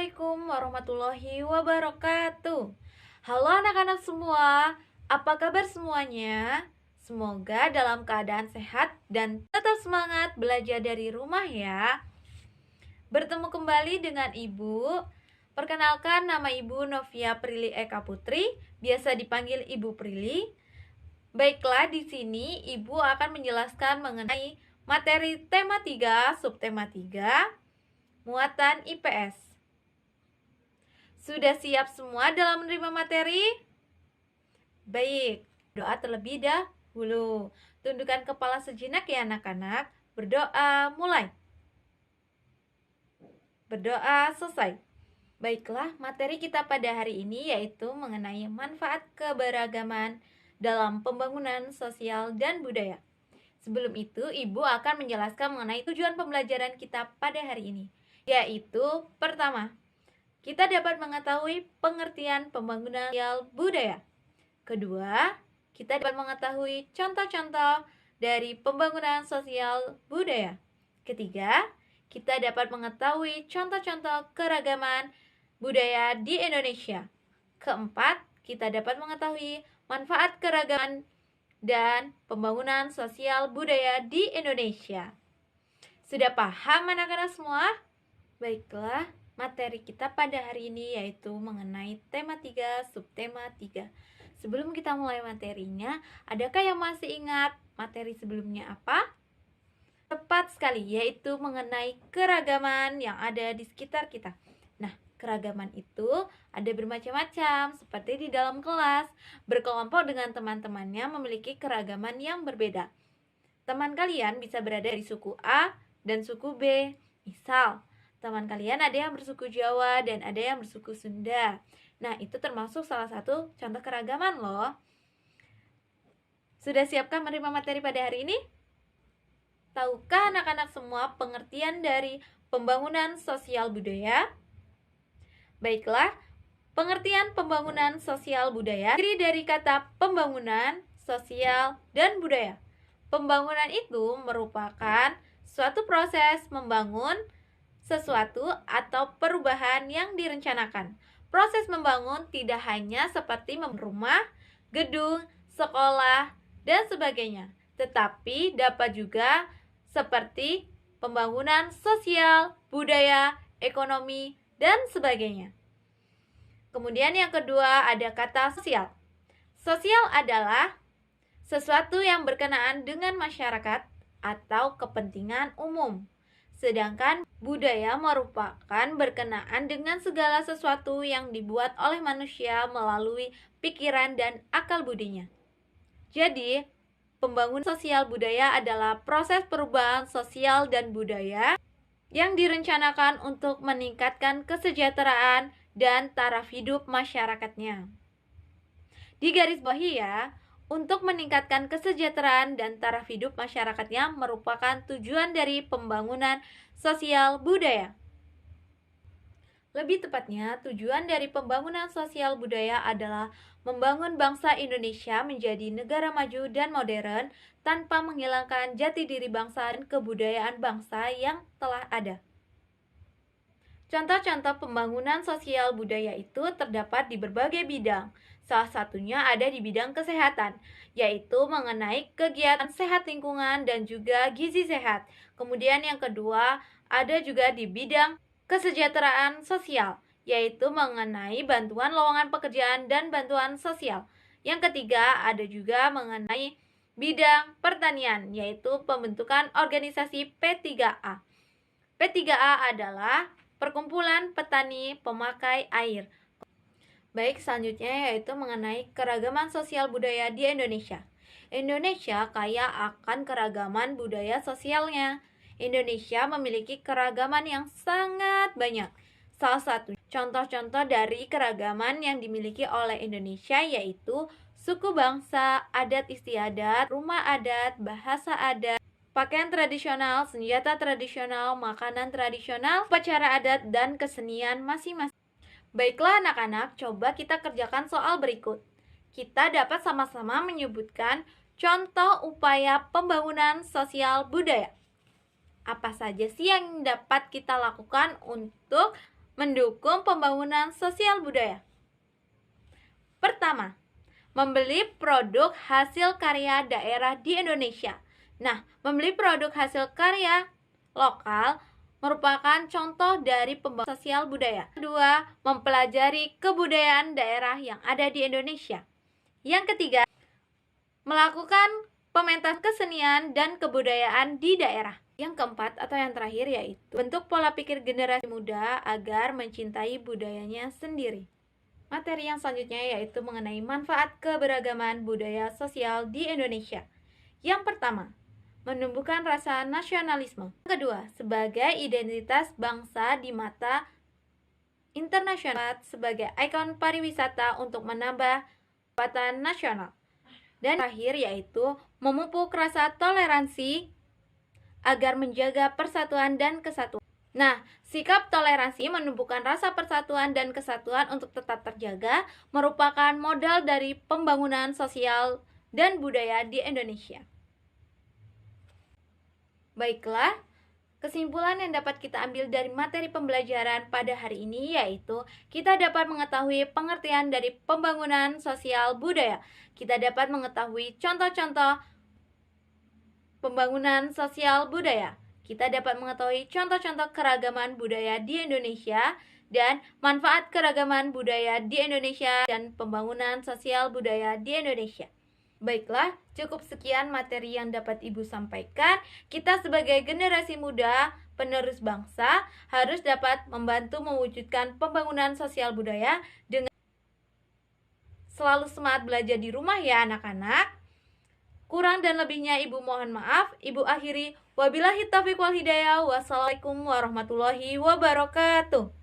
Assalamualaikum warahmatullahi wabarakatuh. Halo anak-anak semua, apa kabar semuanya? Semoga dalam keadaan sehat dan tetap semangat belajar dari rumah ya. Bertemu kembali dengan Ibu. Perkenalkan, nama Ibu Novia Prilly Eka Putri, biasa dipanggil Ibu Prilly. Baiklah, di sini Ibu akan menjelaskan mengenai materi tema 3, subtema 3, muatan IPS. Sudah siap semua dalam menerima materi? Baik, doa terlebih dahulu. Tundukkan kepala sejenak ya anak-anak. Berdoa mulai. Berdoa selesai. Baiklah, materi kita pada hari ini yaitu mengenai manfaat keberagaman dalam pembangunan sosial dan budaya. Sebelum itu, Ibu akan menjelaskan mengenai tujuan pembelajaran kita pada hari ini, yaitu pertama, kita dapat mengetahui pengertian pembangunan sosial budaya. Kedua, kita dapat mengetahui contoh-contoh dari pembangunan sosial budaya. Ketiga, kita dapat mengetahui contoh-contoh keragaman budaya di Indonesia. Keempat, kita dapat mengetahui manfaat keragaman dan pembangunan sosial budaya di Indonesia. Sudah paham anak-anak semua? Baiklah, materi kita pada hari ini yaitu mengenai tema 3, subtema 3. Sebelum kita mulai materinya, adakah yang masih ingat materi sebelumnya apa? Tepat sekali, yaitu mengenai keragaman yang ada di sekitar kita. Nah, keragaman itu ada bermacam-macam, seperti di dalam kelas, berkelompok dengan teman-temannya memiliki keragaman yang berbeda. Teman kalian bisa berada dari suku A dan suku B. Misal, teman kalian ada yang bersuku Jawa dan ada yang bersuku Sunda. Nah, itu termasuk salah satu contoh keragaman loh. Sudah siapkah menerima materi pada hari ini? Tahukah anak-anak semua pengertian dari pembangunan sosial budaya? Baiklah, pengertian pembangunan sosial budaya terdiri dari kata pembangunan, sosial, dan budaya. Pembangunan itu merupakan suatu proses membangun sesuatu atau perubahan yang direncanakan. Proses membangun tidak hanya seperti membangun rumah, gedung, sekolah, dan sebagainya, tetapi dapat juga seperti pembangunan sosial, budaya, ekonomi, dan sebagainya. Kemudian yang kedua ada kata sosial. Sosial adalah sesuatu yang berkenaan dengan masyarakat atau kepentingan umum. Sedangkan budaya merupakan berkenaan dengan segala sesuatu yang dibuat oleh manusia melalui pikiran dan akal budinya. Jadi, pembangunan sosial budaya adalah proses perubahan sosial dan budaya yang direncanakan untuk meningkatkan kesejahteraan dan taraf hidup masyarakatnya. Di garis bawahi ya, untuk meningkatkan kesejahteraan dan taraf hidup masyarakatnya merupakan tujuan dari pembangunan sosial budaya. Lebih tepatnya, tujuan dari pembangunan sosial budaya adalah membangun bangsa Indonesia menjadi negara maju dan modern tanpa menghilangkan jati diri bangsa dan kebudayaan bangsa yang telah ada. Contoh-contoh pembangunan sosial budaya itu terdapat di berbagai bidang. Salah satunya ada di bidang kesehatan, yaitu mengenai kegiatan sehat lingkungan dan juga gizi sehat. Kemudian yang kedua, ada juga di bidang kesejahteraan sosial, yaitu mengenai bantuan lowongan pekerjaan dan bantuan sosial. Yang ketiga, ada juga mengenai bidang pertanian, yaitu pembentukan organisasi P3A. P3A adalah Perkumpulan Petani Pemakai Air. Baik, selanjutnya yaitu mengenai keragaman sosial budaya di Indonesia. Indonesia kaya akan keragaman budaya sosialnya. Indonesia memiliki keragaman yang sangat banyak. Salah satu contoh-contoh dari keragaman yang dimiliki oleh Indonesia yaitu suku bangsa, adat istiadat, rumah adat, bahasa adat, pakaian tradisional, senjata tradisional, makanan tradisional, upacara adat, dan kesenian masing-masing. Baiklah anak-anak, coba kita kerjakan soal berikut. Kita dapat sama-sama menyebutkan contoh upaya pembangunan sosial budaya. Apa saja sih yang dapat kita lakukan untuk mendukung pembangunan sosial budaya. Pertama, membeli produk hasil karya daerah di Indonesia. Nah, membeli produk hasil karya lokal merupakan contoh dari pembangunan sosial budaya. Kedua, mempelajari kebudayaan daerah yang ada di Indonesia. Yang ketiga, melakukan pementasan kesenian dan kebudayaan di daerah. Yang keempat atau yang terakhir yaitu bentuk pola pikir generasi muda agar mencintai budayanya sendiri. Materi yang selanjutnya yaitu mengenai manfaat keberagaman budaya sosial di Indonesia. Yang pertama, menumbuhkan rasa nasionalisme. Yang kedua, sebagai identitas bangsa di mata internasional, sebagai ikon pariwisata untuk menambah pendapatan nasional. Dan terakhir yaitu memupuk rasa toleransi agar menjaga persatuan dan kesatuan. Nah, sikap toleransi menumbuhkan rasa persatuan dan kesatuan untuk tetap terjaga merupakan modal dari pembangunan sosial dan budaya di Indonesia. Baiklah, kesimpulan yang dapat kita ambil dari materi pembelajaran pada hari ini yaitu kita dapat mengetahui pengertian dari pembangunan sosial budaya. Kita dapat mengetahui contoh-contoh pembangunan sosial budaya. Kita dapat mengetahui contoh-contoh keragaman budaya di Indonesia dan manfaat keragaman budaya di Indonesia dan pembangunan sosial budaya di Indonesia. Baiklah, cukup sekian materi yang dapat Ibu sampaikan. Kita sebagai generasi muda, penerus bangsa, harus dapat membantu mewujudkan pembangunan sosial budaya dengan selalu semangat belajar di rumah ya anak-anak. Kurang dan lebihnya Ibu mohon maaf. Ibu akhiri, wabillahi taufiq wal hidayah. Wassalamualaikum warahmatullahi wabarakatuh.